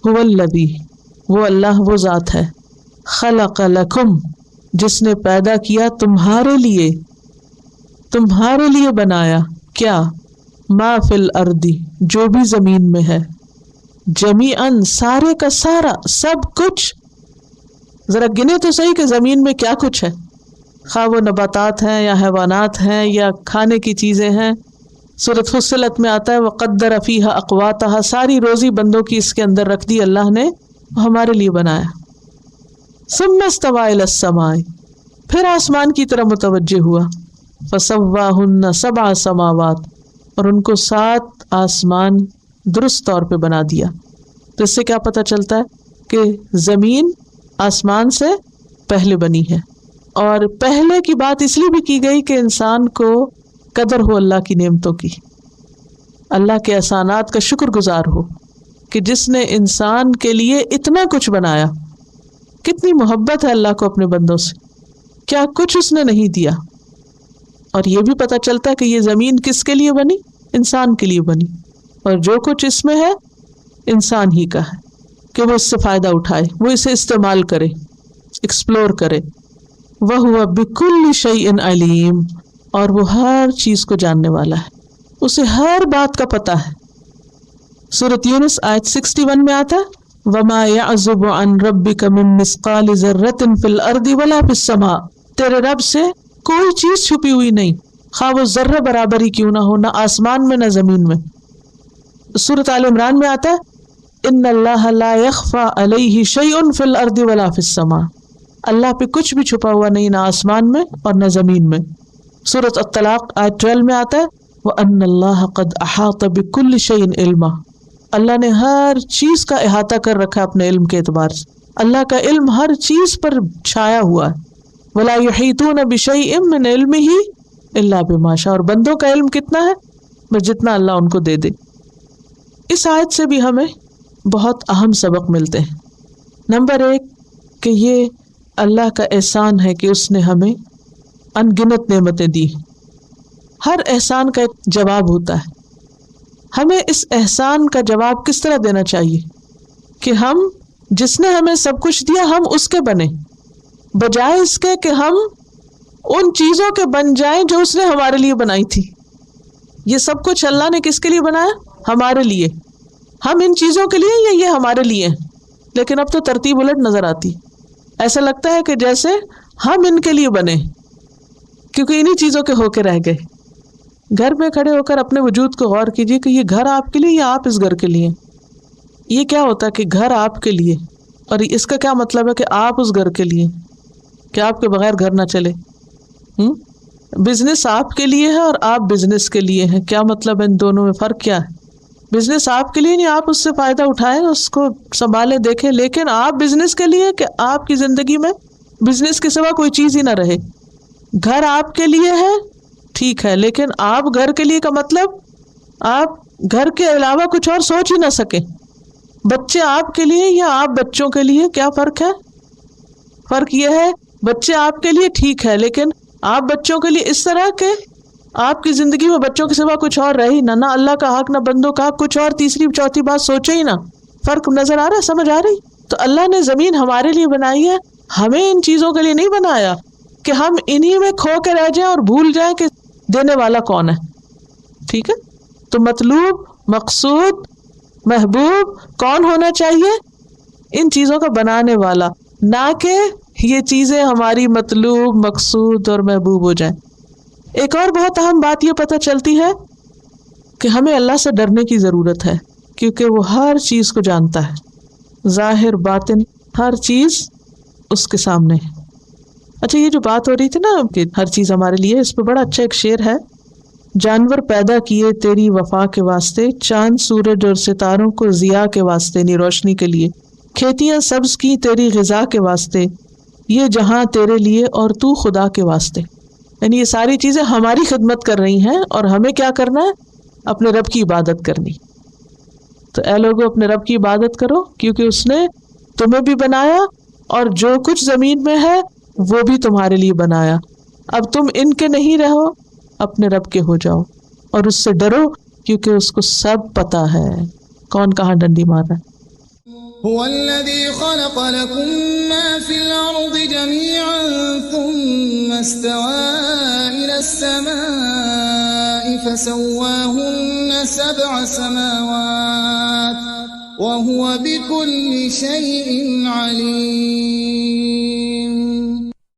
هو الذی، وہ اللہ وہ ذات ہے، خلق لکم، جس نے پیدا کیا تمہارے لیے بنایا کیا، ما فی الارض، جو بھی زمین میں ہے، جمیعاً سارے کا سارا، سب کچھ. ذرا گنے تو صحیح کہ زمین میں کیا کچھ ہے، خواہ وہ نباتات ہیں یا حیوانات ہیں یا کھانے کی چیزیں ہیں. سورۃ فصلت میں آتا ہے وقدر فیہا اقواتہا، ساری روزی بندوں کی اس کے اندر رکھ دی اللہ نے، ہمارے لیے بنایا. ثم استوى الی السماء، پھر آسمان کی طرف متوجہ ہوا، فسواہن 7 سماوات، اور ان کو 7 آسمان درست طور پہ بنا دیا. تو اس سے کیا پتہ چلتا ہے کہ زمین آسمان سے پہلے بنی ہے. اور پہلے کی بات اس لیے بھی کی گئی کہ انسان کو قدر ہو اللہ کی نعمتوں کی، اللہ کے احسانات کا شکر گزار ہو کہ جس نے انسان کے لیے اتنا کچھ بنایا. کتنی محبت ہے اللہ کو اپنے بندوں سے، کیا کچھ اس نے نہیں دیا. اور یہ بھی پتہ چلتا ہے کہ یہ زمین کس کے لیے بنی، انسان کے لیے بنی، اور جو کچھ اس میں ہے انسان ہی کا ہے کہ وہ اس سے فائدہ اٹھائے، وہ اسے استعمال کرے، ایکسپلور کرے. وَهُوَ بِكُلِّ شَيْءٍ عَلِيمٌ، اور وہ ہر چیز کو جاننے والا ہے، اسے ہر بات کا پتہ ہے. سورۃ یونس آیت 61 میں آتا ہے وَمَا يَعْزُبُ عَنْ رَبِّكَ مِن مِّثْقَالِ ذَرَّةٍ فِي الْأَرْضِ وَلَا فِي السَّمَاءِ، تیرے رب سے کوئی چیز چھپی ہوئی نہیں، خواہ وہ ذرہ برابر ہی کیوں نہ ہو، نہ آسمان میں نہ زمین میں. سورۃ آل عمران میں آتا ہے ان اللہ لا یخفی علیہ شیء فی الارض ولا فی السماء، اللہ پہ کچھ بھی چھپا ہوا نہیں، نہ آسمان میں اور نہ زمین میں. سورۃ الطلاق آیت 12 میں آتا ہے وَأَنَّ اللَّهَ قَدْ أَحَاطَ بِكُلِّ شَيْءٍ عِلْمًا، اللہ نے ہر چیز کا احاطہ کر رکھا اپنے علم کے اعتبار سے، اللہ کا علم ہر چیز پر چھایا ہوا ہے. وَلَا يُحِيطُونَ بِشَيْءٍ مِّنْ عِلْمِهِ إِلَّا بِمَا شَاءَ، اور بندوں کا علم کتنا ہے، بس جتنا اللہ ان کو دے دے. اس آیت سے بھی ہمیں بہت اہم سبق ملتے ہیں. نمبر 1 کہ یہ اللہ کا احسان ہے کہ اس نے ہمیں ان گنت نعمتیں دی. ہر احسان کا ایک جواب ہوتا ہے، ہمیں اس احسان کا جواب کس طرح دینا چاہیے کہ ہم جس نے ہمیں سب کچھ دیا ہم اس کے بنیں، بجائے اس کے کہ ہم ان چیزوں کے بن جائیں جو اس نے ہمارے لیے بنائی تھی. یہ سب کچھ اللہ نے کس کے لیے بنایا، ہمارے لیے. ہم ان چیزوں کے لیے یا یہ ہمارے لیے، لیکن اب تو ترتیب الٹ نظر آتی. ایسا لگتا ہے کہ جیسے ہم ان کے لیے بنے، کیونکہ انہی چیزوں کے ہو کے رہ گئے. گھر میں کھڑے ہو کر اپنے وجود کو غور کیجیے کہ یہ گھر آپ کے لیے یا آپ اس گھر کے لیے. یہ کیا ہوتا ہے کہ گھر آپ کے لیے، اور اس کا کیا مطلب ہے کہ آپ اس گھر کے لیے، کہ آپ کے بغیر گھر نہ چلے. بزنس آپ کے لیے ہے اور آپ بزنس کے لیے ہیں، کیا مطلب ہے، ان دونوں میں فرق کیا ہے. بزنس آپ کے لیے نہیں، آپ اس سے فائدہ اٹھائیں، اس کو سنبھالیں، دیکھیں، لیکن آپ بزنس کے لیے کہ آپ کی زندگی میں بزنس کے سوا کوئی چیز ہی نہ رہے. گھر آپ کے لیے ہے ٹھیک ہے، لیکن آپ گھر کے لیے کا مطلب آپ گھر کے علاوہ کچھ اور سوچ ہی نہ سکیں. بچے آپ کے لیے یا آپ بچوں کے لیے، کیا فرق ہے. فرق یہ ہے بچے آپ کے لیے ٹھیک ہے، لیکن آپ بچوں کے لیے اس طرح کہ آپ کی زندگی میں بچوں کے سوا کچھ اور رہے ہی نہ اللہ کا حق نہ بندوں کا حق، کچھ اور تیسری چوتھی بات سوچے ہی نہ. فرق نظر آ رہا ہے، سمجھ آ رہی. تو اللہ نے زمین ہمارے لیے بنائی ہے، ہمیں ان چیزوں کے لیے نہیں بنایا کہ ہم انہی میں کھو کے رہ جائیں اور بھول جائیں کہ دینے والا کون ہے. ٹھیک ہے، تو مطلوب، مقصود، محبوب کون ہونا چاہیے، ان چیزوں کا بنانے والا، نہ کہ یہ چیزیں ہماری مطلوب، مقصود اور محبوب ہو جائیں. ایک اور بہت اہم بات یہ پتہ چلتی ہے کہ ہمیں اللہ سے ڈرنے کی ضرورت ہے، کیونکہ وہ ہر چیز کو جانتا ہے، ظاہر باطن ہر چیز اس کے سامنے ہے. اچھا، یہ جو بات ہو رہی تھی نا کہ ہر چیز ہمارے لیے، اس پہ بڑا اچھا ایک شعر ہے. جانور پیدا کیے تیری وفا کے واسطے، چاند سورج اور ستاروں کو ضیاء کے واسطے، یعنی روشنی کے لیے، کھیتیاں سبز کی تیری غذا کے واسطے، یہ جہاں تیرے لیے اور تو خدا کے واسطے. یعنی یہ ساری چیزیں ہماری خدمت کر رہی ہیں اور ہمیں کیا کرنا ہے، اپنے رب کی عبادت کرنی. تو اے لوگوں، اپنے رب کی عبادت کرو، کیونکہ اس نے تمہیں بھی بنایا اور جو کچھ زمین میں ہے وہ بھی تمہارے لیے بنایا. اب تم ان کے نہیں رہو، اپنے رب کے ہو جاؤ اور اس سے ڈرو، کیونکہ اس کو سب پتا ہے کون کہاں ڈنڈی مار رہا ہے. هو الذي خلق لكم ما في الأرض جميعا ثم استوى إلى السماء فسواهن 7 سماوات وهو بكل شيء عليم.